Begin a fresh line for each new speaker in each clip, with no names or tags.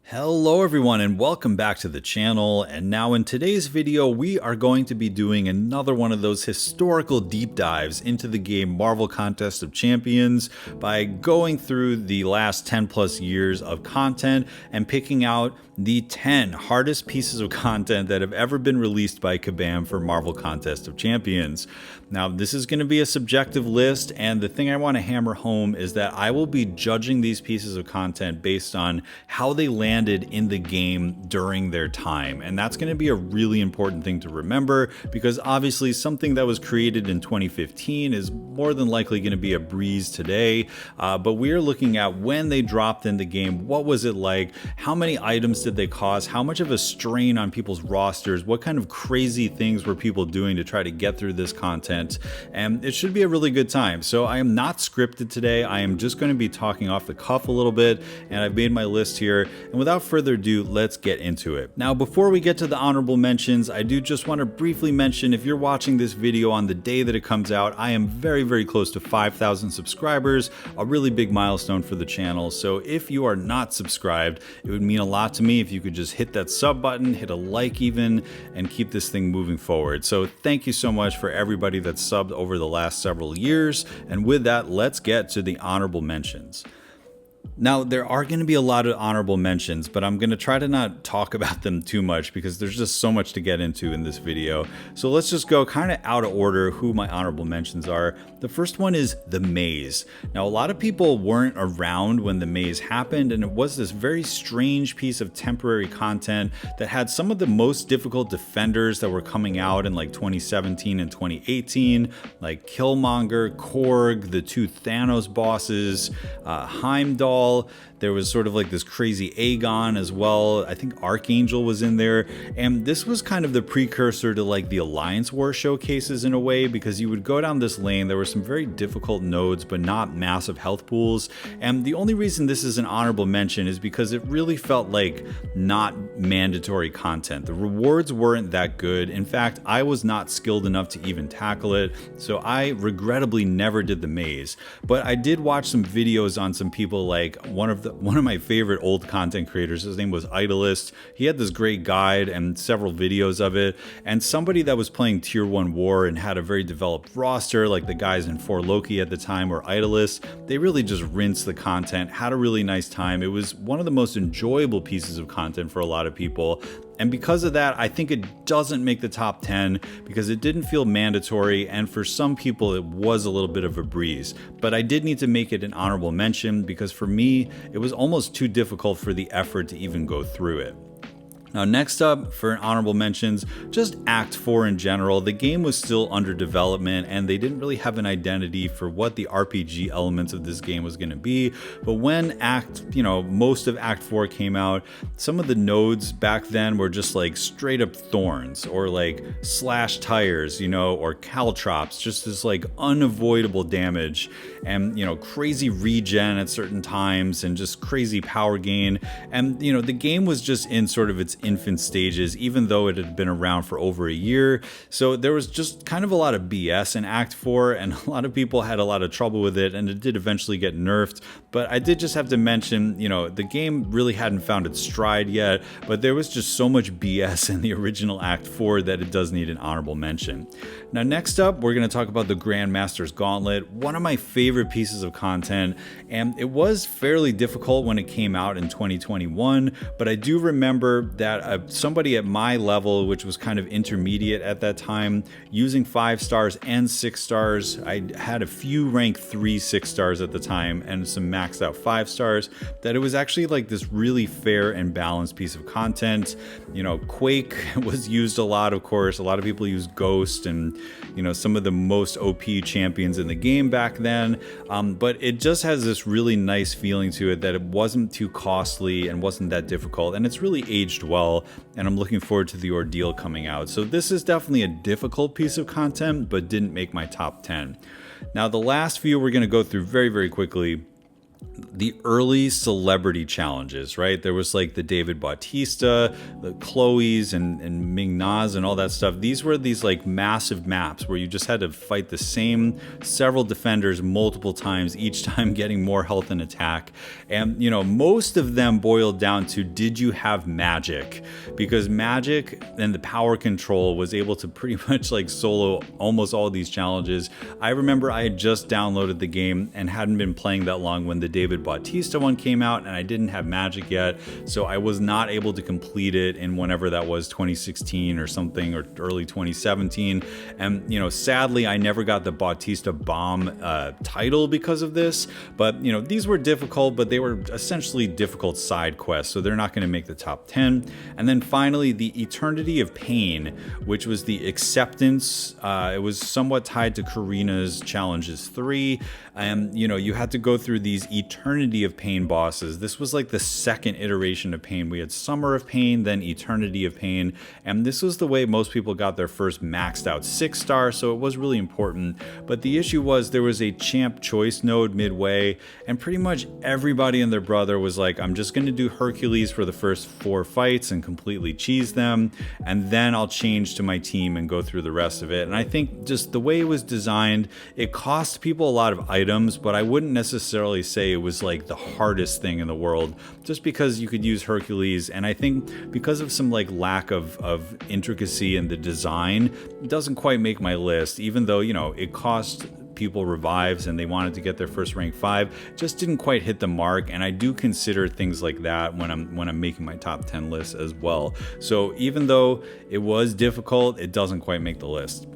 Hello everyone and welcome back to the channel. And now in today's video we are going to be doing another one of those historical deep dives into the game Marvel Contest of Champions by going through the last 10 plus years of content and picking out the 10 hardest pieces of content that have ever been released by Kabam for Marvel Contest of Champions. Now this is going to be a subjective list, and the thing I want to hammer home is that I will be judging these pieces of content based on how they landed in the game during their time. And that's going to be a really important thing to remember, because obviously something that was created in 2015 is more than likely going to be a breeze today. But we're looking at when they dropped in the game, what was it like, how many items did they cause, how much of a strain on people's rosters, what kind of crazy things were people doing to try to get through this content. And it should be a really good time. So I am not scripted today. I am just going to be talking off the cuff a little bit, and I've made my list here. And without further ado, let's get into it. Now, before we get to the honorable mentions, I do just want to briefly mention, if you're watching this video on the day that it comes out, I am very, very close to 5,000 subscribers, a really big milestone for the channel. So if you are not subscribed, it would mean a lot to me if you could just hit that sub button, hit a like even, and keep this thing moving forward. So thank you so much for everybody that's subbed over the last several years. And with that, let's get to the honorable mentions. Now, there are going to be a lot of honorable mentions, but I'm going to try to not talk about them too much because there's just so much to get into in this video. So let's just go kind of out of order who my honorable mentions are. The first one is The Maze. Now, a lot of people weren't around when The Maze happened, and it was this very strange piece of temporary content that had some of the most difficult defenders that were coming out in like 2017 and 2018, like Killmonger, Korg, the two Thanos bosses, Heimdall. There was sort of like this crazy Aegon as well. I think Archangel was in there. And this was kind of the precursor to like the Alliance War showcases in a way, because you would go down this lane. There were some very difficult nodes, but not massive health pools. And the only reason this is an honorable mention is because it really felt like not mandatory content. The rewards weren't that good. In fact, I was not skilled enough to even tackle it. So I regrettably never did the maze. But I did watch some videos on some people, like one of my favorite old content creators. His name was Idolist. He had this great guide and several videos of it. And somebody that was playing Tier 1 War and had a very developed roster, like the guys in 4 Loki at the time or Idolist, they really just rinsed the content, had a really nice time. It was one of the most enjoyable pieces of content for a lot of people. And because of that, I think it doesn't make the top 10 because it didn't feel mandatory, and for some people it was a little bit of a breeze. But I did need to make it an honorable mention because for me, it was almost too difficult for the effort to even go through it. Now, next up for honorable mentions, just Act 4 in general. The game was still under development and they didn't really have an identity for what the RPG elements of this game was going to be. But when most of Act 4 came out, some of the nodes back then were just like straight up thorns or like slash tires, or caltrops, just this like unavoidable damage and, crazy regen at certain times and just crazy power gain. And, the game was just in sort of its infant stages, even though it had been around for over a year. So there was just kind of a lot of BS in Act 4, and a lot of people had a lot of trouble with it, and it did eventually get nerfed. But I did just have to mention, the game really hadn't found its stride yet, but there was just so much BS in the original Act 4 that it does need an honorable mention. Now, next up, we're going to talk about the Grandmaster's Gauntlet, one of my favorite pieces of content, and it was fairly difficult when it came out in 2021, but I do remember that somebody at my level, which was kind of intermediate at that time, using 5 stars and 6 stars. I had a few rank 3 6 stars at the time and some maxed out 5 stars, that it was actually like this really fair and balanced piece of content. Quake was used a lot, of course. A lot of people used Ghost and, some of the most OP champions in the game back then. But it just has this really nice feeling to it that it wasn't too costly and wasn't that difficult. And it's really aged well, and I'm looking forward to the Ordeal coming out. So this is definitely a difficult piece of content, but didn't make my top 10. Now, the last few we're going to go through very, very quickly. the early celebrity challenges, right? There was like the David Bautista, the Chloe's and Ming Na's and all that stuff. These were these like massive maps where you just had to fight the same several defenders multiple times, each time getting more health and attack. And, you know, most of them boiled down to, did you have magic? Because magic and the power control was able to pretty much like solo almost all these challenges. I remember I had just downloaded the game and hadn't been playing that long when the David Bautista one came out, and I didn't have magic yet, so I was not able to complete it in whenever that was, 2016 or something, or early 2017. And, you know, sadly I never got the Bautista bomb title because of this. But, you know, these were difficult, but they were essentially difficult side quests, so they're not going to make the top 10. And then finally, the Eternity of Pain, which was the acceptance. It was somewhat tied to Karina's Challenges 3. And, you know, you had to go through these Eternity of Pain bosses. This was like the second iteration of Pain. We had Summer of Pain, then Eternity of Pain. And this was the way most people got their first maxed out 6-star, so it was really important. But the issue was there was a champ choice node midway, and pretty much everybody and their brother was like, I'm just going to do Hercules for the first 4 fights and completely cheese them, and then I'll change to my team and go through the rest of it. And I think just the way it was designed, it cost people a lot of items, but I wouldn't necessarily say it was like the hardest thing in the world, just because you could use Hercules. And I think because of some like lack of intricacy in the design, it doesn't quite make my list, even though, you know, it cost people revives and they wanted to get their first rank 5, just didn't quite hit the mark. And I do consider things like that when I'm making my top 10 list as well. So even though it was difficult, it doesn't quite make the list.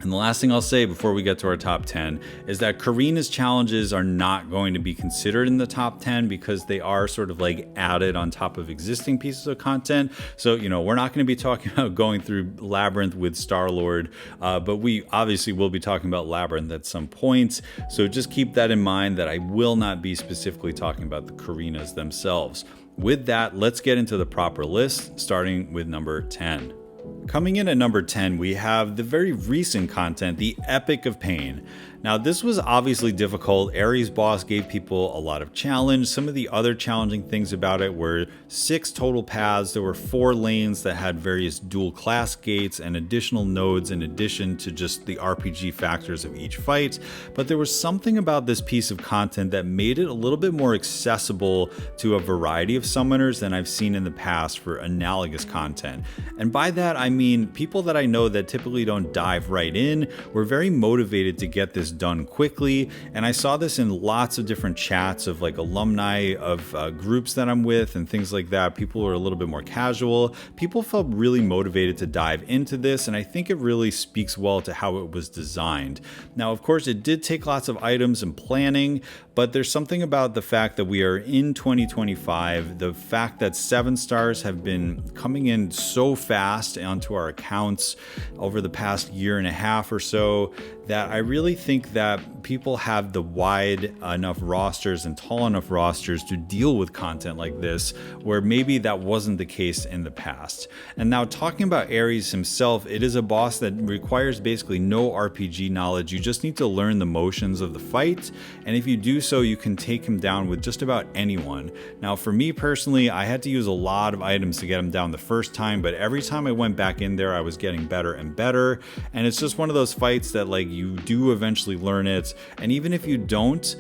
And the last thing I'll say before we get to our top 10 is that Karina's challenges are not going to be considered in the top 10 because they are sort of like added on top of existing pieces of content. So, you know, we're not going to be talking about going through Labyrinth with Star-Lord, but we obviously will be talking about Labyrinth at some point. So just keep that in mind, that I will not be specifically talking about the Karinas themselves. With that, let's get into the proper list, starting with number 10. Coming in at number 10, we have the very recent content, the Epic of Pain. Now, this was obviously difficult. Ares boss gave people a lot of challenge. Some of the other challenging things about it were 6 total paths. There were 4 lanes that had various dual class gates and additional nodes in addition to just the RPG factors of each fight. But there was something about this piece of content that made it a little bit more accessible to a variety of summoners than I've seen in the past for analogous content. And by that, I mean people that I know that typically don't dive right in were very motivated to get this done quickly. And I saw this in lots of different chats of like alumni of groups that I'm with and things like that. People were a little bit more casual. People felt really motivated to dive into this, and I think it really speaks well to how it was designed. Now, of course, it did take lots of items and planning, but there's something about the fact that we are in 2025, the fact that 7 stars have been coming in so fast onto our accounts over the past year and a half or so, that I really think that people have the wide enough rosters and tall enough rosters to deal with content like this, where maybe that wasn't the case in the past. And now, talking about Ares himself, it is a boss that requires basically no RPG knowledge. You just need to learn the motions of the fight, and if you do so, you can take him down with just about anyone. Now, for me personally, I had to use a lot of items to get him down the first time, but every time I went back in there, I was getting better and better. And it's just one of those fights that, like, you do eventually learn it, and even if you don't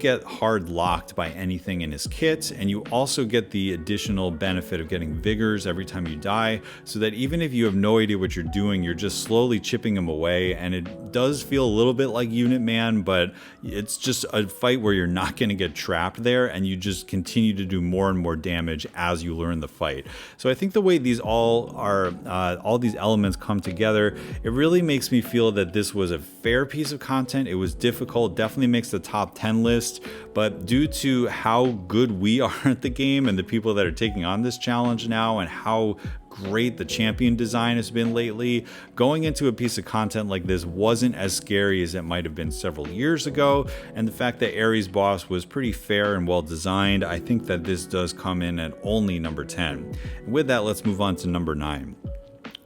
get hard locked by anything in his kit, and you also get the additional benefit of getting vigors every time you die, so that even if you have no idea what you're doing, you're just slowly chipping him away. And it does feel a little bit like Unit Man, but it's just a fight where you're not going to get trapped there, and you just continue to do more and more damage as you learn the fight. So I think the way these all these elements come together, it really makes me feel that this was a fair piece of content. It was difficult, definitely makes the top 10 list, but due to how good we are at the game and the people that are taking on this challenge now and how great the champion design has been lately, going into a piece of content like this wasn't as scary as it might have been several years ago. And the fact that Ares boss was pretty fair and well designed, I think that this does come in at only number 10. And with that, let's move on to number 9.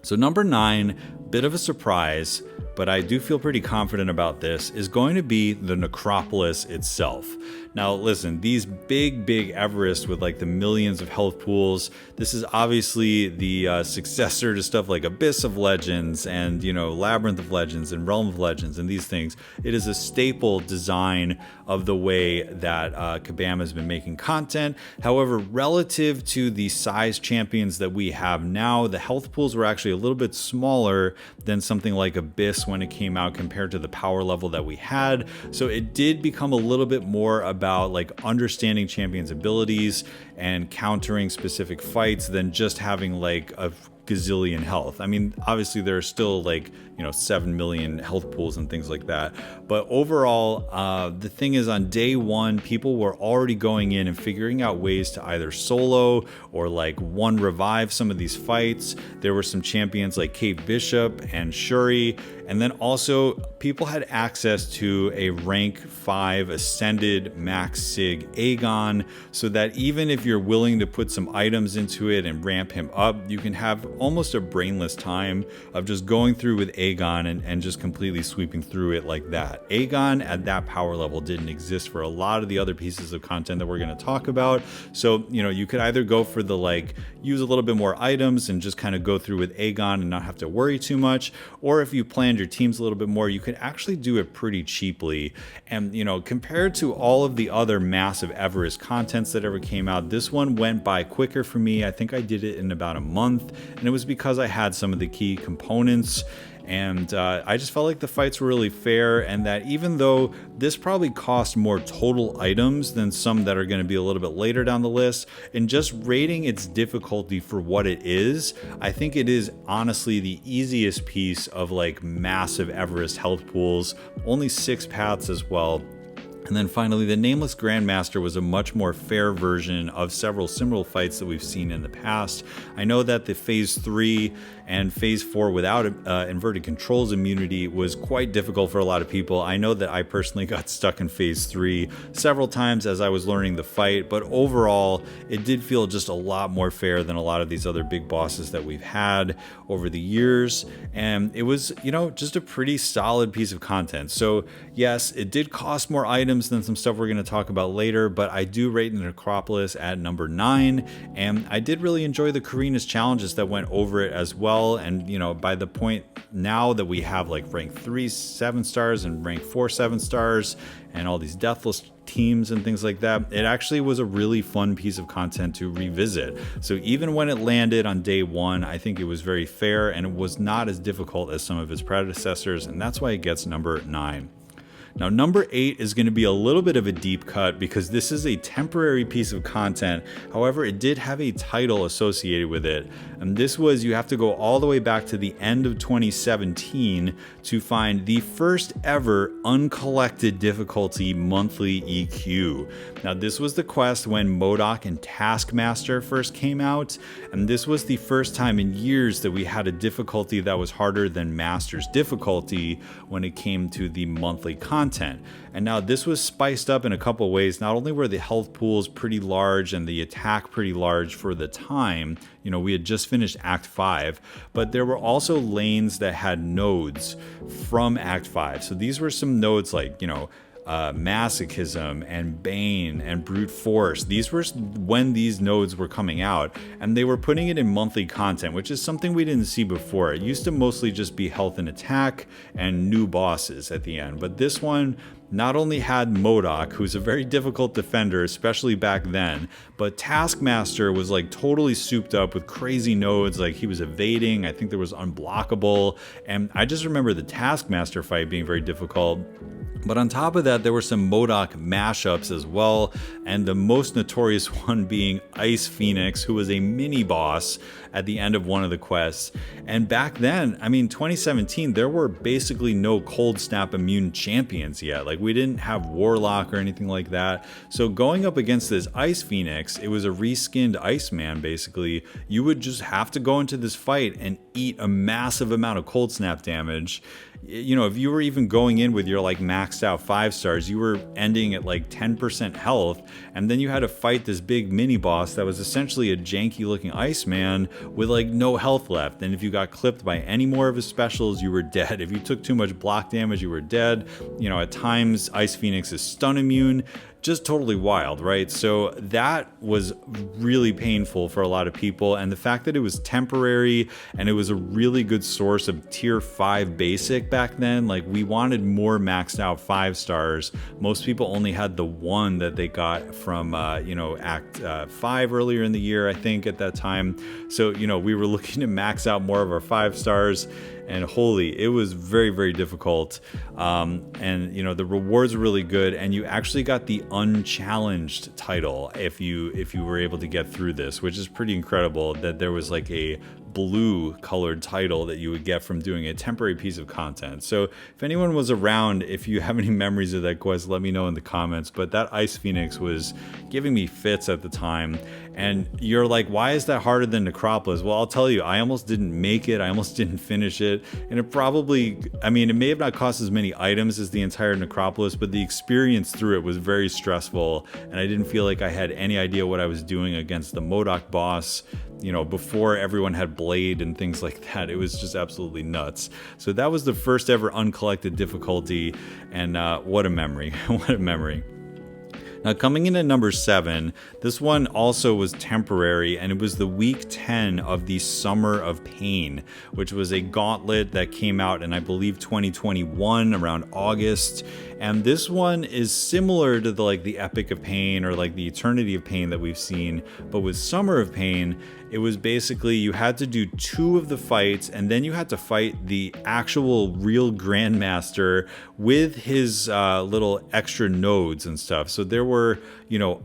So number 9, bit of a surprise, but I do feel pretty confident about this, is going to be the Necropolis itself. Now, listen, these big Everest with like the millions of health pools, this is obviously the successor to stuff like Abyss of Legends and, Labyrinth of Legends and Realm of Legends and these things. It is a staple design of the way that Kabam has been making content. However, relative to the size champions that we have now, the health pools were actually a little bit smaller than something like Abyss when it came out compared to the power level that we had. So it did become a little bit more about like understanding champions' abilities and countering specific fights than just having like a gazillion health. I mean, obviously there are still like 7 million health pools and things like that, but overall the thing is, on day one people were already going in and figuring out ways to either solo or like revive some of these fights. There were some champions like Kate Bishop and Shuri, and then also people had access to a rank 5 ascended max sig Aegon, so that even if you're willing to put some items into it and ramp him up, you can have almost a brainless time of just going through with Aegon and just completely sweeping through it like that. Aegon at that power level didn't exist for a lot of the other pieces of content that we're going to talk about. So, you could either go for the like use a little bit more items and just kind of go through with Aegon and not have to worry too much, or if you planned your teams a little bit more, you could actually do it pretty cheaply. And compared to all of the other massive Everest contents that ever came out, this one went by quicker for me. I think I did it in about a month, and it was because I had some of the key components. And I just felt like the fights were really fair, and that even though this probably cost more total items than some that are going to be a little bit later down the list, in just rating its difficulty for what it is, I think it is honestly the easiest piece of like massive Everest health pools, only 6 paths as well. And then finally, the Nameless Grandmaster was a much more fair version of several similar fights that we've seen in the past. I know that the Phase 3 and Phase 4 without inverted controls immunity was quite difficult for a lot of people. I know that I personally got stuck in Phase 3 several times as I was learning the fight, but overall, it did feel just a lot more fair than a lot of these other big bosses that we've had over the years. And it was, just a pretty solid piece of content. So yes, it did cost more items than some stuff we're going to talk about later, but I do rate the Necropolis at number 9, and I did really enjoy the Karina's challenges that went over it as well. And by the point now that we have like rank 3 7 stars and rank 4 7 stars and all these deathless teams and things like that, it actually was a really fun piece of content to revisit. So even when it landed on day 1, I think it was very fair, and it was not as difficult as some of its predecessors, and that's why it gets number 9. Now, number 8 is going to be a little bit of a deep cut because this is a temporary piece of content. However, it did have a title associated with it. And this was, you have to go all the way back to the end of 2017 to find the first ever uncollected difficulty monthly EQ. Now, this was the quest when Murdock and Taskmaster first came out. And this was the first time in years that we had a difficulty that was harder than Master's difficulty when it came to the monthly content. And now this was spiced up in a couple ways. Not only were the health pools pretty large and the attack pretty large for the time, we had just finished Act 5, but there were also lanes that had nodes from Act 5. So these were some nodes like, Masochism and Bane and Brute Force. These were when these nodes were coming out, and they were putting it in monthly content, which is something we didn't see before. It used to mostly just be health and attack and new bosses at the end, but this one not only had Murdock, who's a very difficult defender, especially back then, but Taskmaster was like totally souped up with crazy nodes, like he was evading. I think there was unblockable, and I just remember the Taskmaster fight being very difficult. But on top of that, there were some Murdock mashups as well, and the most notorious one being Ice Phoenix, who was a mini boss at the end of one of the quests. And back then, 2017, there were basically no Cold Snap immune champions yet. Like, we didn't have Warlock or anything like that. So going up against this Ice Phoenix, it was a reskinned Iceman, basically. You would just have to go into this fight and eat a massive amount of Cold Snap damage. If you were even going in with your like maxed out 5 stars, you were ending at like 10% health, and then you had to fight this big mini boss that was essentially a janky looking Iceman with like no health left. And if you got clipped by any more of his specials, you were dead. If you took too much block damage, you were dead. At times Ice Phoenix is stun immune. just totally wild, right? So that was really painful for a lot of people. And the fact that it was temporary and it was a really good source of tier 5 basic back then, like we wanted more maxed out 5 stars. Most people only had the one that they got from, Act 5 earlier in the year, I think at that time. So, we were looking to max out more of our 5 stars. And it was very, very difficult. The rewards were really good, and you actually got the unchallenged title if you were able to get through this, which is pretty incredible that there was like a blue colored title that you would get from doing a temporary piece of content. So if anyone was around, if you have any memories of that quest, let me know in the comments. But that Ice Phoenix was giving me fits at the time. And you're like, why is that harder than Necropolis? Well, I'll tell you, I almost didn't make it. I almost didn't finish it. And it may have not cost as many items as the entire Necropolis, but the experience through it was very stressful. And I didn't feel like I had any idea what I was doing against the Murdock boss, before everyone had Blade and things like that. It was just absolutely nuts. So that was the first ever uncollected difficulty. And what a memory. What a memory. Now, coming in at number 7, this one also was temporary, and it was the week 10 of the Summer of Pain, which was a gauntlet that came out in, I believe, 2021 around August. And this one is similar to the Epic of Pain or like the Eternity of Pain that we've seen, but with Summer of Pain, it was basically you had to do 2 of the fights, and then you had to fight the actual real Grandmaster with his little extra nodes and stuff. So there were,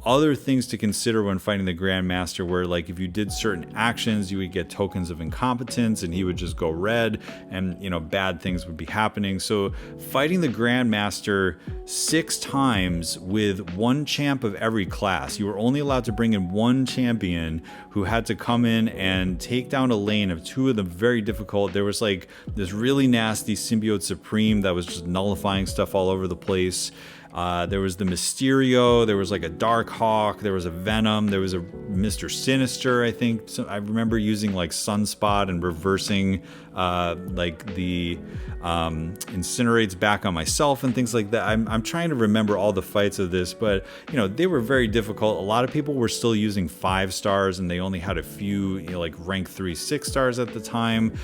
other things to consider when fighting the Grandmaster, where like if you did certain actions, you would get tokens of incompetence and he would just go red, and bad things would be happening. So fighting the Grandmaster 6 times with 1 champ of every class. You were only allowed to bring in 1 champion who had to come in and take down a lane of 2 of them very difficult. There was like this really nasty Symbiote Supreme that was just nullifying stuff all over the place. There was the Mysterio, there was like a Dark Hawk, there was a Venom, there was a Mr. Sinister, I think. So I remember using like Sunspot and reversing the Incinerates back on myself and things like that. I'm trying to remember all the fights of this, but they were very difficult. A lot of people were still using 5 stars, and they only had a few like rank 3 6 stars at the time.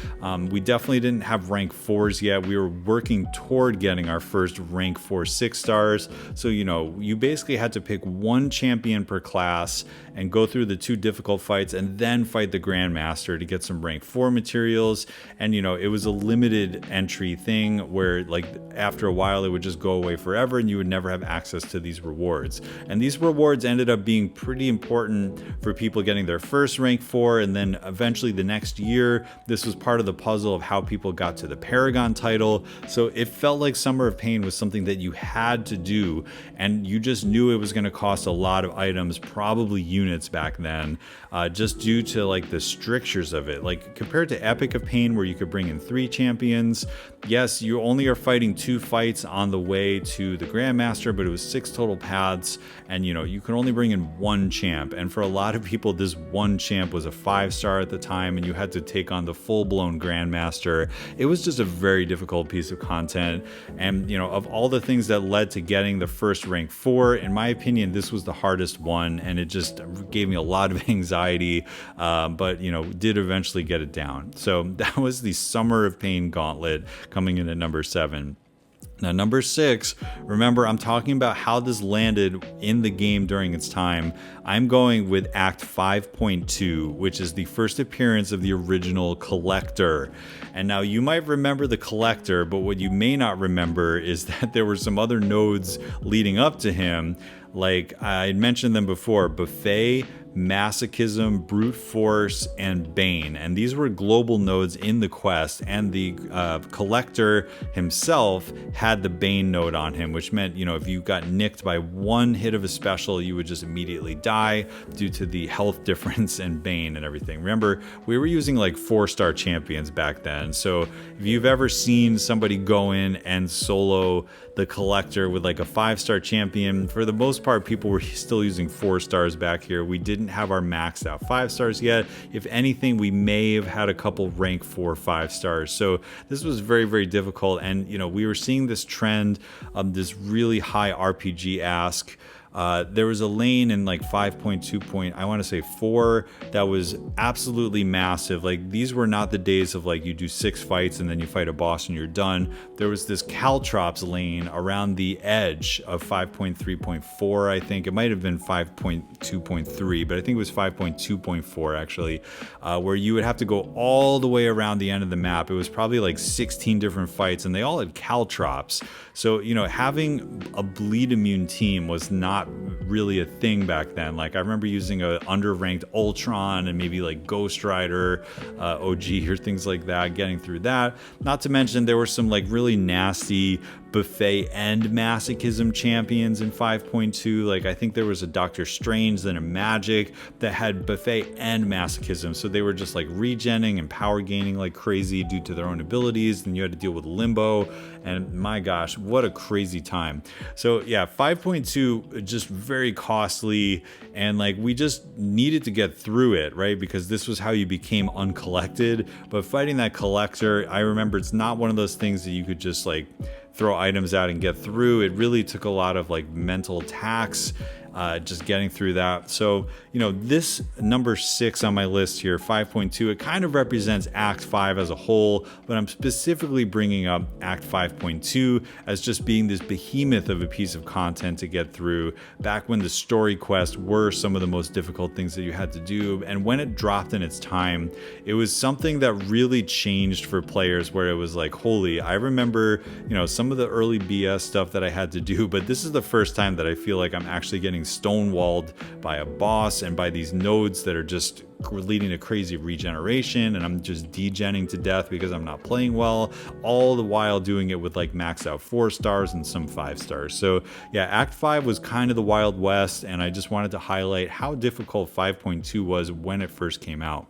We definitely didn't have rank 4s yet. We were working toward getting our first rank 4 6 stars. So you basically had to pick 1 champion per class and go through the 2 difficult fights and then fight the Grandmaster to get some rank 4 materials. And it was a limited entry thing where like after a while it would just go away forever and you would never have access to these rewards. And these rewards ended up being pretty important for people getting their first rank 4, and then eventually the next year this was part of the puzzle of how people got to the Paragon title. So it felt like Summer of Pain was something that you had to do, and you just knew it was going to cost a lot of items, probably units back then, just due to like the strictures of it. Like compared to Epic of Pain, where you could bring in 3 champions, yes, you only are fighting 2 fights on the way to the Grandmaster, but it was 6 total paths, and you can only bring in 1 champ. And for a lot of people, this 1 champ was a 5-star at the time, and you had to take on the full-blown Grandmaster. It was just a very difficult piece of content, and of all the things that led to getting the first rank 4, in my opinion, this was the hardest one, and it just gave me a lot of anxiety, but did eventually get it down. So that was the Summer of Pain Gauntlet coming in at number 7. Now, number 6, remember, I'm talking about how this landed in the game during its time. I'm going with Act 5.2, which is the first appearance of the original Collector. And now you might remember the Collector, but what you may not remember is that there were some other nodes leading up to him. Like I had mentioned them before: Buffet, Masochism, Brute Force, and Bane. And these were global nodes in the quest, and the Collector himself had the Bane node on him, which meant, if you got nicked by 1 hit of a special, you would just immediately die due to the health difference and Bane and everything. Remember, we were using like 4-star champions back then, so if you've ever seen somebody go in and solo the Collector with like a 5-star champion, for the most part, people were still using 4 stars back here. We didn't have our maxed out 5 stars yet. If anything, we may have had a couple rank 4 5 stars. So this was very, very difficult. And we were seeing this trend of this really high RPG ask There was a lane in like 5.2 I want to say 4 that was absolutely massive. Like these were not the days of like you do 6 fights and then you fight a boss and you're done. There was this Caltrops lane around the edge of 5.3.4. I think it might have been 5.2.3, but I think it was 5.2.4 actually, where you would have to go all the way around the end of the map. It was probably like 16 different fights and they all had Caltrops. So, you know, having a bleed immune team was not really a thing back then. Like I remember using a underranked Ultron and maybe like Ghost Rider, OG or things like that, getting through that. Not to mention there were some like really nasty buffet and masochism champions in 5.2. Like I think there was a Doctor Strange, then a Magic that had buffet and masochism. So they were just like regenning and power gaining like crazy due to their own abilities. Then you had to deal with Limbo, and my gosh, what a crazy time. So yeah, 5.2 just very costly, and like we just needed to get through it, right? Because this was how you became uncollected. But fighting that collector, I remember it's not one of those things that you could just like throw items out and get through. It really took a lot of like mental tax, just getting through that. So, you know, this number 6 on my list here, 5.2, it kind of represents Act 5 as a whole, but I'm specifically bringing up Act 5.2 as just being this behemoth of a piece of content to get through back when the story quests were some of the most difficult things that you had to do. And when it dropped in its time, it was something that really changed for players, where it was like, holy, I remember, you know, some of the early BS stuff that I had to do, but this is the first time that I feel like I'm actually getting stonewalled by a boss and by these nodes that are just leading to crazy regeneration, and I'm just degenning to death because I'm not playing well, all the while doing it with like maxed out 4 stars and some 5 stars. So yeah, Act 5 was kind of the Wild West, and I just wanted to highlight how difficult 5.2 was when it first came out.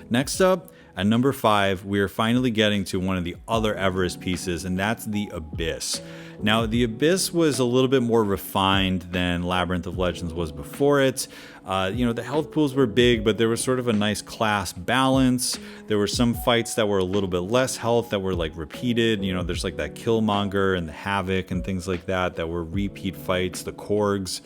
Next up, at number 5, we are finally getting to one of the other Everest pieces, and that's the Abyss. Now, the Abyss was a little bit more refined than Labyrinth of Legends was before it. You know, the health pools were big, but there was sort of a nice class balance. There were some fights that were a little bit less health that were like repeated. You know, there's like that Killmonger and the Havoc and things like that that were repeat fights, the Korgs,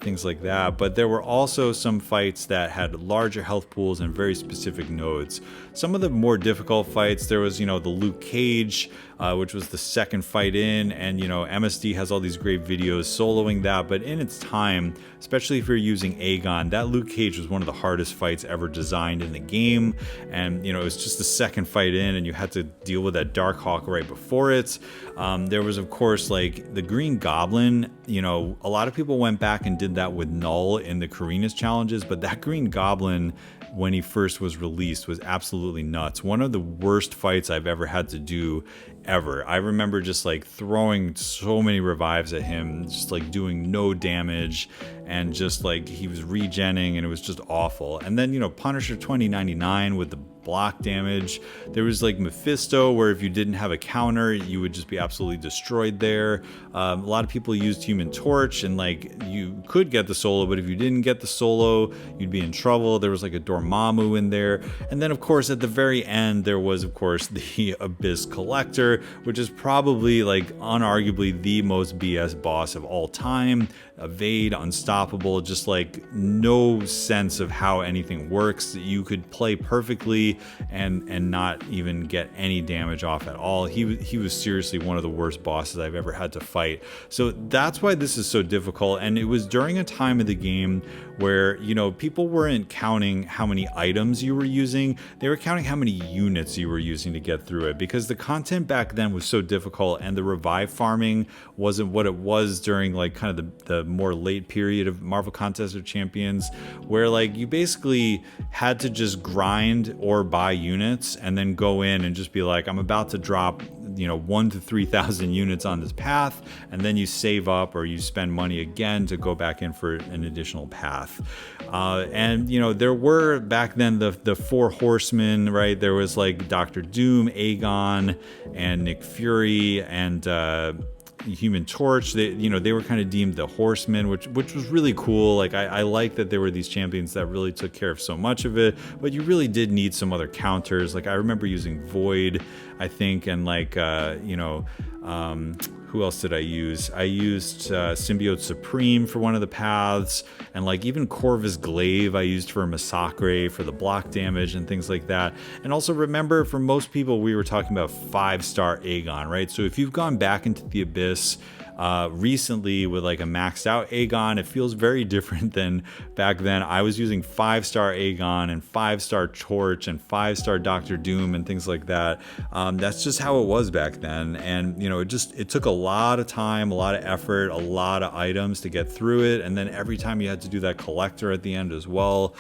things like that. But there were also some fights that had larger health pools and very specific nodes. Some of the more difficult fights, there was, you know, the Luke Cage, which was the second fight in, and you know, MSD has all these great videos soloing that, but in its time, especially if you're using Aegon, that Luke Cage was one of the hardest fights ever designed in the game, and you know, it was just the second fight in, and you had to deal with that Darkhawk right before it. There was, of course, like the Green Goblin. You know, a lot of people went back and did that with Null in the Karinas challenges, but that Green Goblin, when he first was released, was absolutely nuts. One of the worst fights I've ever had to do ever. I remember just like throwing so many revives at him, just like doing no damage, and just like he was regenning, and it was just awful. And then, you know, Punisher 2099 with the block damage. There was like Mephisto, where if you didn't have a counter, you would just be absolutely destroyed there. A lot of people used Human Torch, and like you could get the solo, but if you didn't get the solo, you'd be in trouble. There was like a Dormammu in there. And then of course at the very end, there was of course the Abyss Collector, which is probably like unarguably the most BS boss of all time. Evade, unstoppable, just like no sense of how anything works. You could play perfectly and not even get any damage off at all. He was seriously one of the worst bosses I've ever had to fight. So that's why this is so difficult. And it was during a time of the game where, you know, people weren't counting how many items you were using, they were counting how many units you were using to get through it, because the content back then was so difficult, and the revive farming wasn't what it was during like kind of the more late period of Marvel Contest of Champions, where like you basically had to just grind or buy units and then go in and just be like, I'm about to drop, you know, 1,000 to 3,000 units on this path, and then you save up or you spend money again to go back in for an additional path. And you know, there were back then the 4 horsemen, right? There was like Dr. Doom, Aegon, and Nick Fury, and Human Torch. They were kind of deemed the horsemen, which was really cool. Like I like that there were these champions that really took care of so much of it, but you really did need some other counters. Like I remember using Void, I think, and like Who else did I use? I used Symbiote Supreme for one of the paths, and like even Corvus Glaive I used for Massacre for the block damage and things like that. And also remember, for most people, we were talking about 5-star Aegon, right? So if you've gone back into the Abyss recently with like a maxed out Aegon, it feels very different than back then. I was using 5-star Aegon and 5-star Torch and 5-star Doctor Doom and things like that. That's just how it was back then. And you know, it took a lot of time, a lot of effort, a lot of items to get through it. And then every time you had to do that collector at the end as well.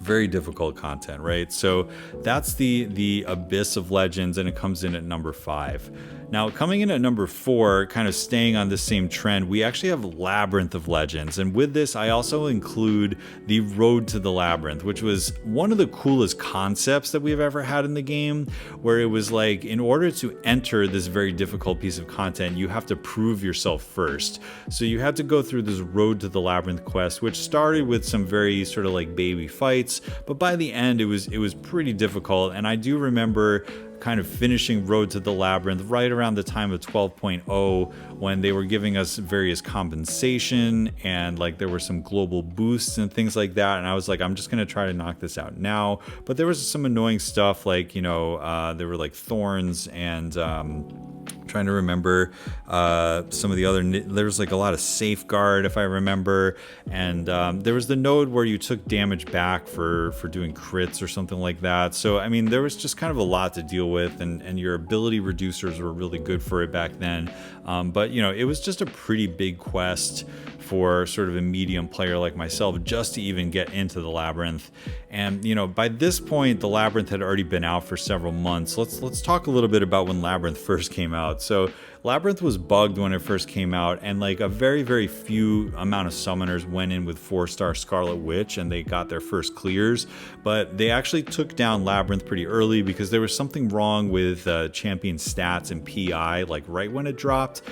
Very difficult content, right? So that's the Abyss of Legends, and it comes in at number 5. Now, coming in at number 4, kind of staying on this same trend, we actually have Labyrinth of Legends. And with this, I also include the Road to the Labyrinth, which was one of the coolest concepts that we've ever had in the game, where it was like, in order to enter this very difficult piece of content, you have to prove yourself first. So you had to go through this Road to the Labyrinth quest, which started with some very sort of like baby fights, but by the end, it was pretty difficult. And I do remember kind of finishing Road to the Labyrinth right around the time of 12.0, when they were giving us various compensation and like there were some global boosts and things like that. And I was like, I'm just going to try to knock this out now. But there was some annoying stuff, like, you know, there were like thorns and trying to remember some of the other, there was like a lot of safeguard, if I remember, and there was the node where you took damage back for doing crits or something like that. So I mean, there was just kind of a lot to deal with, and your ability reducers were really good for it back then. But you know, it was just a pretty big quest for sort of a medium player like myself just to even get into the Labyrinth. And you know, by this point, the Labyrinth had already been out for several months. Let's talk a little bit about when Labyrinth first came out. So Labyrinth was bugged when it first came out, and like a very few amount of summoners went in with 4-star Scarlet Witch and they got their first clears. But they actually took down Labyrinth pretty early because there was something wrong with champion stats and PI, like right when it dropped.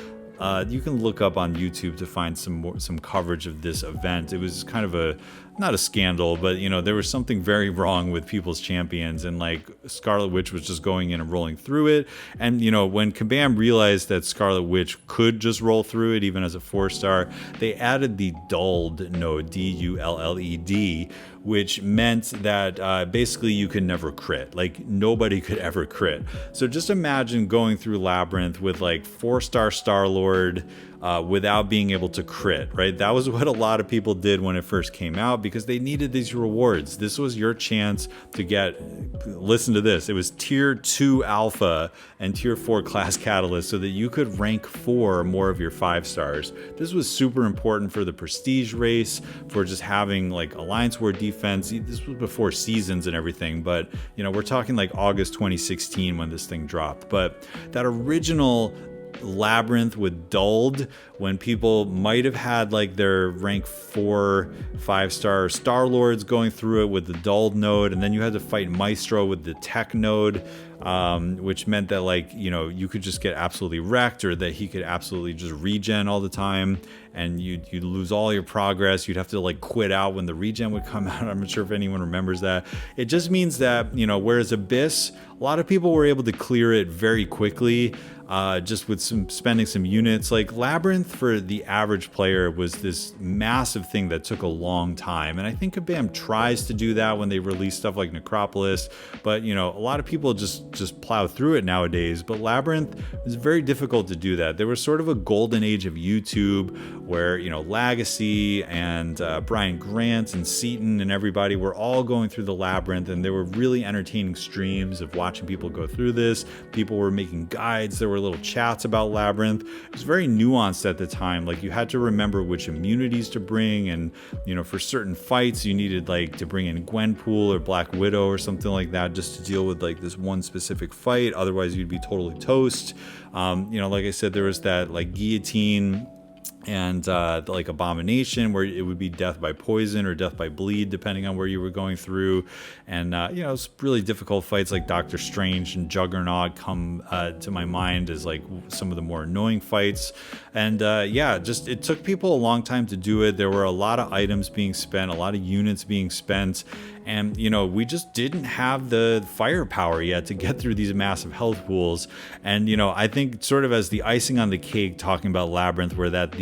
You can look up on YouTube to find some coverage of this event. It was kind of not a scandal, but you know, there was something very wrong with people's champions, and like Scarlet Witch was just going in and rolling through it. And you know, when Kabam realized that Scarlet Witch could just roll through it even as a 4-star, they added the dulled node, D-U-L-L-E-D, which meant that basically you could never crit. Like nobody could ever crit. So just imagine going through Labyrinth with like 4-star Star-Lord without being able to crit, right? That was what a lot of people did when it first came out, because they needed these rewards. This was your chance to get, listen to this, it was tier 2 alpha and tier 4 class catalyst so that you could rank 4 more of your 5-stars. This was super important for the prestige race, for just having like Alliance War defense. This was before seasons and everything, but you know, we're talking like August 2016 when this thing dropped. But that original Labyrinth with dulled, when people might have had like their rank 4 5-star Star-Lords going through it with the dulled node, and then you had to fight Maestro with the tech node, which meant that like, you know, you could just get absolutely wrecked, or that he could absolutely just regen all the time, and you'd lose all your progress. You'd have to like quit out when the regen would come out. I'm not sure if anyone remembers that. It just means that, you know, whereas Abyss, a lot of people were able to clear it very quickly, just with spending some units. Like Labyrinth for the average player was this massive thing that took a long time, and I think Kabam tries to do that when they release stuff like Necropolis, but you know, a lot of people just plow through it nowadays. But Labyrinth was very difficult to do that. There was sort of a golden age of YouTube where, you know, Lagacy and Brian Grant and Seaton and everybody were all going through the Labyrinth, and there were really entertaining streams of watching people go through this. People were making guides. There were little chats about Labyrinth. It was very nuanced at the time. Like you had to remember which immunities to bring, and you know, for certain fights you needed like to bring in Gwenpool or Black Widow or something like that just to deal with like this one specific fight. Otherwise you'd be totally toast. You know, like I said, there was that like guillotine and like Abomination, where it would be death by poison or death by bleed, depending on where you were going through. And it's really difficult fights like Doctor Strange and Juggernaut come to my mind as like some of the more annoying fights. And just it took people a long time to do it. There were a lot of items being spent, a lot of units being spent, and we just didn't have the firepower yet to get through these massive health pools. And I think sort of as the icing on the cake, talking about Labyrinth, where that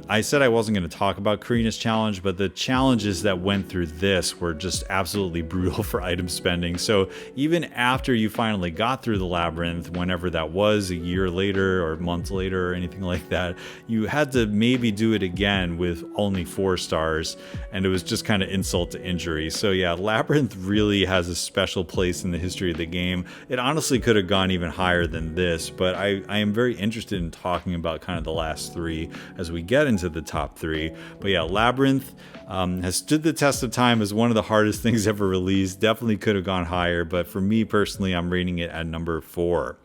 I said I wasn't going to talk about Karina's challenge, but the challenges that went through this were just absolutely brutal for item spending. So even after you finally got through the Labyrinth, whenever that was, a year later or months later or anything like that, you had to maybe do it again with only 4 stars, and it was just kind of insult to injury. So yeah, Labyrinth really has a special place in the history of the game. It honestly could have gone even higher than this, but I am very interested in talking about kind of the last 3 as we get into the top 3. But yeah, Labyrinth has stood the test of time as one of the hardest things ever released. Definitely could have gone higher, but for me personally, I'm rating it at number 4.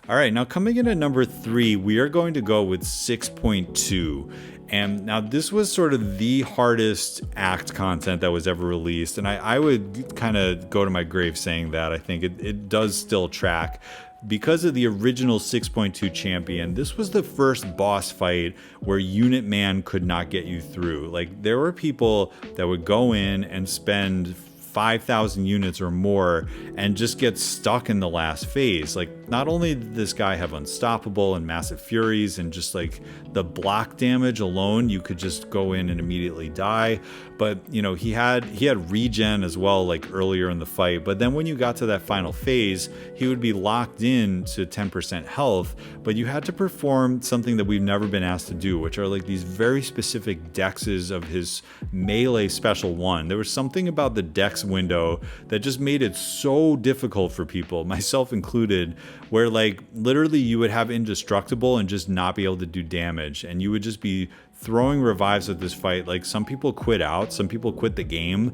All right, now coming in at number 3, we are going to go with 6.2. And now this was sort of the hardest act content that was ever released. And I would kind of go to my grave saying that. I think it does still track. Because of the original 6.2 champion, this was the first boss fight where Unit Man could not get you through. Like, there were people that would go in and spend 5,000 units or more and just get stuck in the last phase. Like, not only did this guy have Unstoppable and Massive Furies and just like the block damage alone, you could just go in and immediately die, but he had regen as well, like earlier in the fight. But then when you got to that final phase, he would be locked in to 10% health, but you had to perform something that we've never been asked to do, which are like these very specific dexes of his melee special 1. There was something about the dex window that just made it so difficult for people, myself included, where like literally you would have Indestructible and just not be able to do damage, and you would just be throwing revives at this fight. Like, some people quit out, some people quit the game.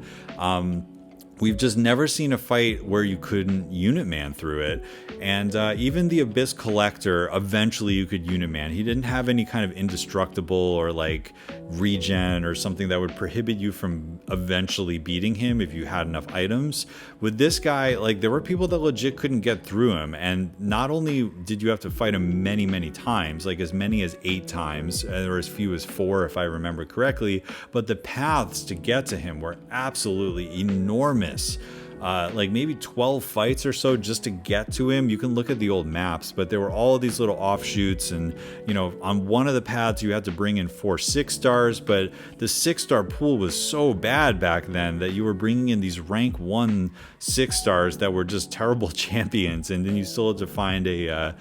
We've just never seen a fight where you couldn't Unit Man through it. And even the Abyss Collector, eventually you could Unit Man. He didn't have any kind of Indestructible or like regen or something that would prohibit you from eventually beating him if you had enough items. With this guy, like, there were people that legit couldn't get through him. And not only did you have to fight him many, many times, like as many as 8 times, or as few as 4 if I remember correctly, but the paths to get to him were absolutely enormous. Like maybe 12 fights or so just to get to him. You can look at the old maps, but there were all these little offshoots, and on one of the paths you had to bring in 4 6-stars, but the 6-star pool was so bad back then that you were bringing in these rank 1 6-stars that were just terrible champions, and then you still had to find a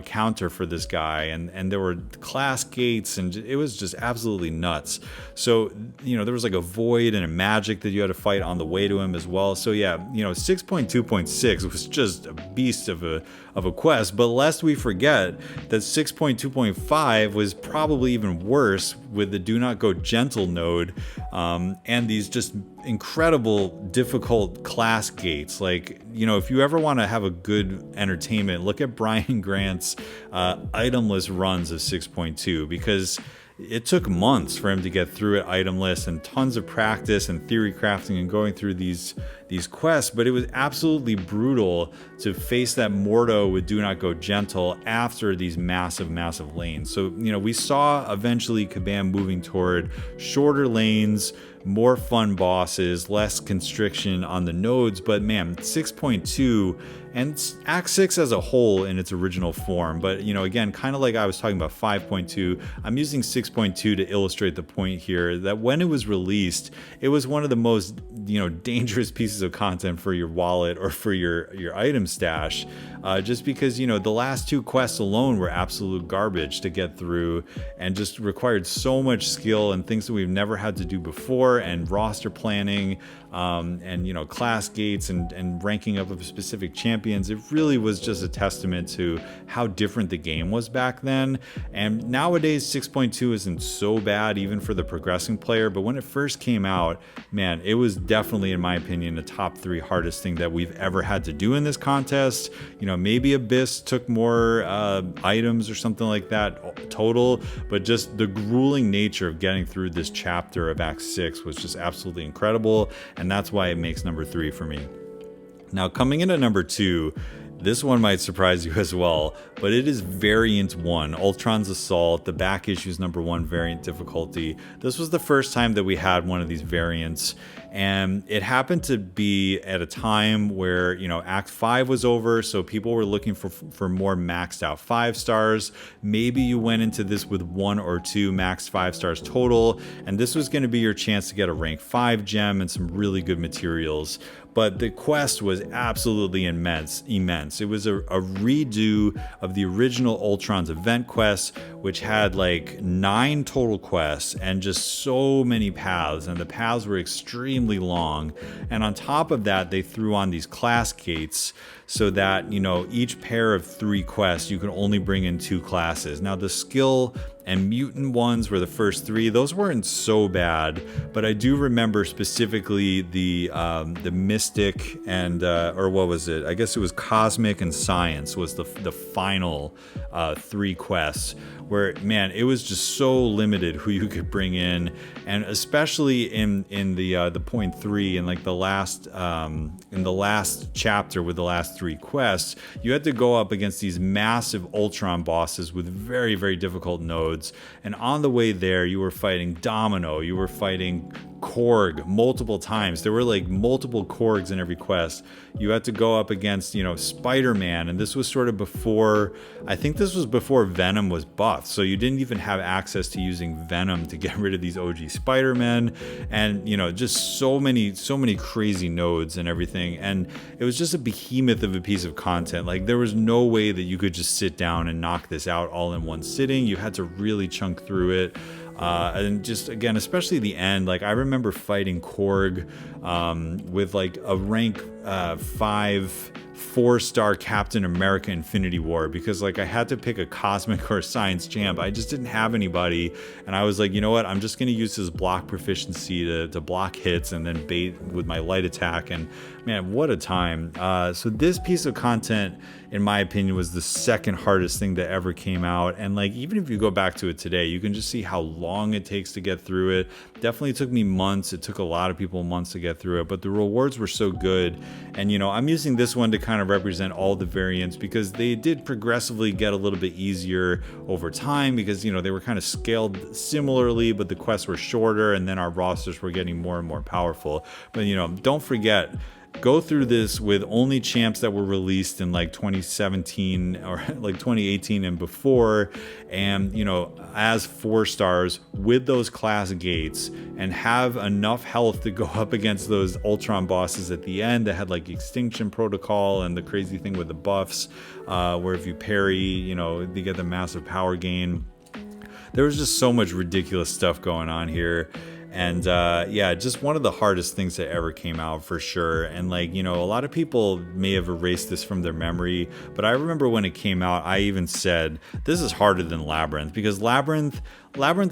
counter for this guy, and there were class gates, and it was just absolutely nuts. So there was like a void and a magic that you had to fight on the way to him as well. So yeah, 6.2.6 was just a beast of a quest. But lest we forget that 6.2.5 was probably even worse, with the Do Not Go Gentle node, and these just incredible difficult class gates. Like, if you ever want to have a good entertainment, look at Brian Grant's itemless runs of 6.2, because it took months for him to get through it itemless, and tons of practice and theory crafting and going through these quests. But it was absolutely brutal to face that Mordo with Do Not Go Gentle after these massive lanes. So we saw eventually Kabam moving toward shorter lanes, more fun bosses, less constriction on the nodes. But man, 6.2 and Act 6 as a whole in its original form, but again, kind of like I was talking about 5.2, I'm using 6.2 to illustrate the point here that when it was released, it was one of the most dangerous pieces of content for your wallet or for your item stash, just because the last 2 quests alone were absolute garbage to get through, and just required so much skill and things that we've never had to do before. lore and roster planning, and, you know, class gates and ranking up of specific champions. It really was just a testament to how different the game was back then. And nowadays 6.2 isn't so bad even for the progressing player, but when it first came out, man, it was definitely, in my opinion, the top 3 hardest thing that we've ever had to do in this contest. You know, maybe Abyss took more items or something like that total, but just the grueling nature of getting through this chapter of Act 6 was just absolutely incredible, and that's why it makes number 3 for me. Now, coming into number 2, this one might surprise you as well, but it is Variant 1, Ultron's Assault, the back issues number 1 variant difficulty. This was the first time that we had one of these variants, and it happened to be at a time where, you know, Act 5 was over, so people were looking for more maxed out 5 stars. Maybe you went into this with 1 or 2 maxed 5 stars total, and this was going to be your chance to get a rank 5 gem and some really good materials. But the quest was absolutely immense. It was a redo of the original Ultron's event quest, which had like 9 total quests and just so many paths, and the paths were extremely long. And on top of that, they threw on these class gates so that, you know, each pair of 3 quests, you could only bring in 2 classes. Now, the skill and mutant ones were the first 3. Those weren't so bad, but I do remember specifically the Mystic and or what was it? I guess it was Cosmic and Science was the final 3 quests, where, man, it was just so limited who you could bring in, and especially in the point 3 and like the last in the last chapter with the last 3 quests, you had to go up against these massive Ultron bosses with very, very difficult nodes. And on the way there, you were fighting Domino, you were fighting Korg multiple times. There were like multiple Korgs in every quest. You had to go up against, you know, Spider-Man, and this was sort of before, I think this was before Venom was buffed, so you didn't even have access to using Venom to get rid of these OG Spider-Men, and, you know, just so many crazy nodes and everything. And it was just a behemoth of a piece of content. Like, there was no way that you could just sit down and knock this out all in one sitting. You had to really chunk through it. And just, again, especially the end, like, I remember fighting Korg with like a rank 5 4-star Captain America Infinity War, because like I had to pick a Cosmic or a Science champ. I just didn't have anybody, and I was like, you know what, I'm just going to use his block proficiency to block hits and then bait with my light attack. And man, what a time. So this piece of content, in my opinion, was the second hardest thing that ever came out. And like, even if you go back to it today, you can just see how long it takes to get through it. Definitely took me months. It took a lot of people months to get through it, but the rewards were so good. And, you know, I'm using this one to kind of represent all the variants, because they did progressively get a little bit easier over time, because, you know, they were kind of scaled similarly, but the quests were shorter, and then our rosters were getting more and more powerful. But, you know, don't forget, go through this with only champs that were released in like 2017 or like 2018 and before, and, you know, as 4 stars with those class gates, and have enough health to go up against those Ultron bosses at the end that had like Extinction Protocol and the crazy thing with the buffs, where if you parry, you know, you get the massive power gain. There was just so much ridiculous stuff going on here. And yeah, just one of the hardest things that ever came out, for sure. And like, you know, a lot of people may have erased this from their memory, but I remember when it came out, I even said, this is harder than Labyrinth, because Labyrinth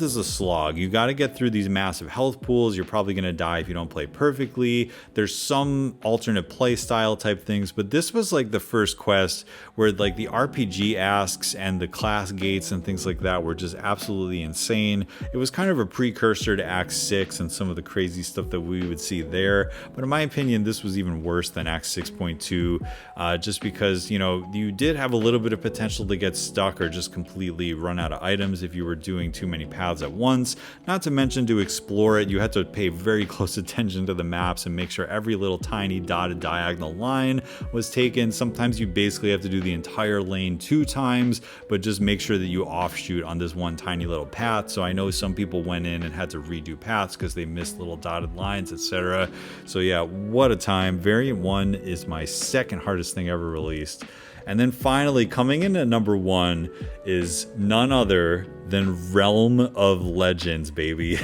is a slog. You got to get through these massive health pools. You're probably going to die if you don't play perfectly. There's some alternate play style type things, but this was like the first quest where like the RPG asks and the class gates and things like that were just absolutely insane. It was kind of a precursor to Act 6 and some of the crazy stuff that we would see there. But in my opinion, this was even worse than Act 6.2, just because, you know, you did have a little bit of potential to get stuck or just completely run out of items if you were doing too many paths at once. Not to mention, to explore it, you had to pay very close attention to the maps and make sure every little tiny dotted diagonal line was taken. Sometimes you basically have to do the entire lane 2 times, but just make sure that you offshoot on this one tiny little path. So I know some people went in and had to redo paths because they missed little dotted lines, etc. So yeah, what a time. Variant 1 is my second hardest thing ever released. And then finally, coming in at number 1 is none other than Realm of Legends, baby.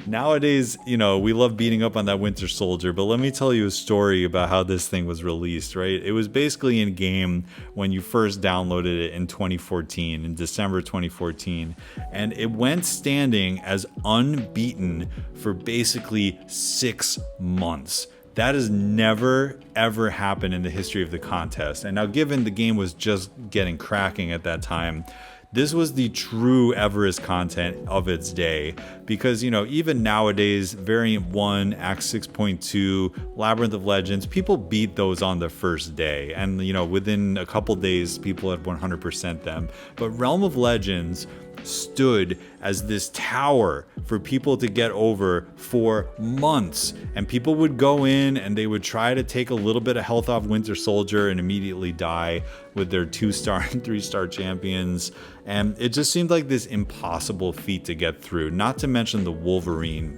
Nowadays, you know, we love beating up on that Winter Soldier, but let me tell you a story about how this thing was released, right? It was basically in game when you first downloaded it in 2014, in December 2014, and it went standing as unbeaten for basically 6 months. That has never, ever happened in the history of the contest. And now, given the game was just getting cracking at that time, this was the true Everest content of its day, because, you know, even nowadays, Variant 1, Act 6.2, Labyrinth of Legends, people beat those on the first day. And, you know, within a couple days, people had 100% them. But Realm of Legends stood as this tower for people to get over for months, and people would go in and they would try to take a little bit of health off Winter Soldier and immediately die with their 2-star and 3-star champions, and it just seemed like this impossible feat to get through, not to mention the Wolverine.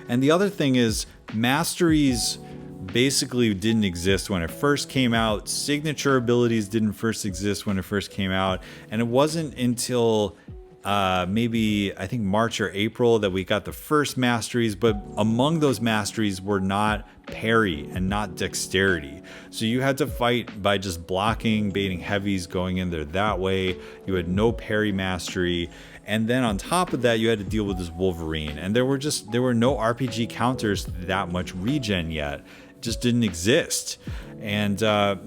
And the other thing is, masteries basically didn't exist when it first came out. Signature abilities didn't first exist when it first came out, and it wasn't until maybe I think March or April that we got the first masteries, but among those masteries were not parry and not dexterity. So you had to fight by just blocking, baiting heavies, going in there that way. You had no parry mastery. And then on top of that, you had to deal with this Wolverine. And there were no RPG counters to that much regen yet. It just didn't exist. And,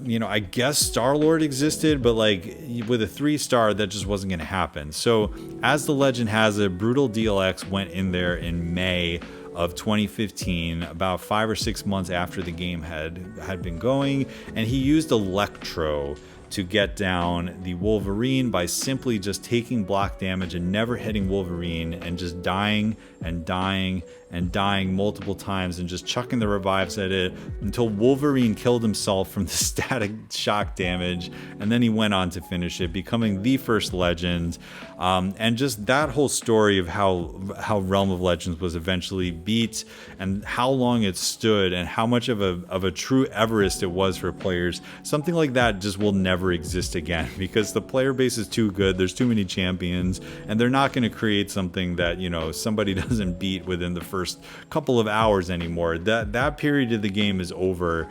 you know, I guess Star-Lord existed, but like with a 3-star, that just wasn't going to happen. So as the legend has it, Brutal DLX went in there in May of 2015, about 5 or 6 months after the game had been going, and he used Electro to get down the Wolverine by simply just taking block damage and never hitting Wolverine, and just dying and dying and dying multiple times and just chucking the revives at it until Wolverine killed himself from the static shock damage, and then he went on to finish it, becoming the first legend. And just that whole story of how Realm of Legends was eventually beat, and how long it stood, and how much of a true Everest it was for players, something like that just will never exist again, because the player base is too good, there's too many champions, and they're not going to create something that, you know, somebody doesn't beat within the first couple of hours anymore. That period of the game is over,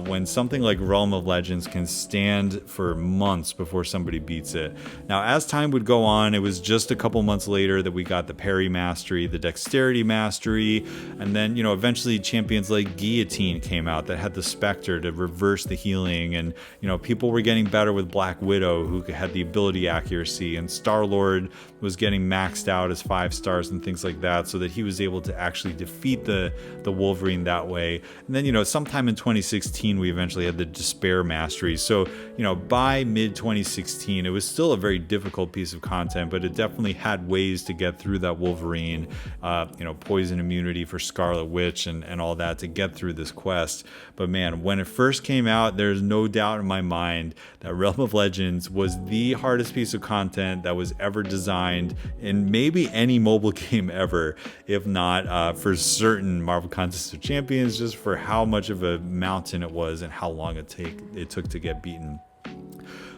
when something like Realm of Legends can stand for months before somebody beats it. Now, as time would go on, it was just a couple months later that we got the parry mastery, the dexterity mastery, and then, you know, eventually champions like Guillotine came out that had the Spectre to reverse the healing, and, you know, people were getting better with Black Widow, who had the ability accuracy, and Star-Lord was getting maxed out as 5 stars and things like that, so that he was able to actually defeat the Wolverine that way. And then, you know, sometime in 2016, we eventually had the Despair mastery. So, you know, by mid 2016, it was still a very difficult piece of content, but it definitely had ways to get through that Wolverine, you know, poison immunity for Scarlet Witch and all that to get through this quest. But man, when it first came out, there's no doubt in my mind that Realm of Legends was the hardest piece of content that was ever designed in maybe any mobile game ever, if not for certain Marvel Contest of Champions, just for how much of a mountain it was and how long it took to get beaten.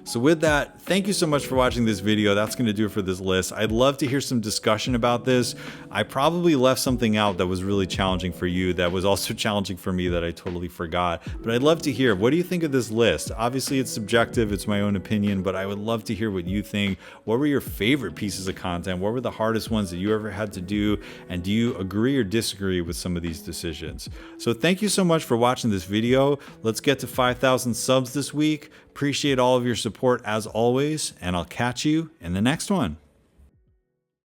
So with that, thank you so much for watching this video. That's going to do it for this list. I'd love to hear some discussion about this. I probably left something out that was really challenging for you, that was also challenging for me, that I totally forgot. But I'd love to hear, what do you think of this list? Obviously it's subjective, it's my own opinion, but I would love to hear what you think. What were your favorite pieces of content? What were the hardest ones that you ever had to do? And do you agree or disagree with some of these decisions? So thank you so much for watching this video. Let's get to 5,000 subs this week. Appreciate all of your support as always, and I'll catch you in the next one.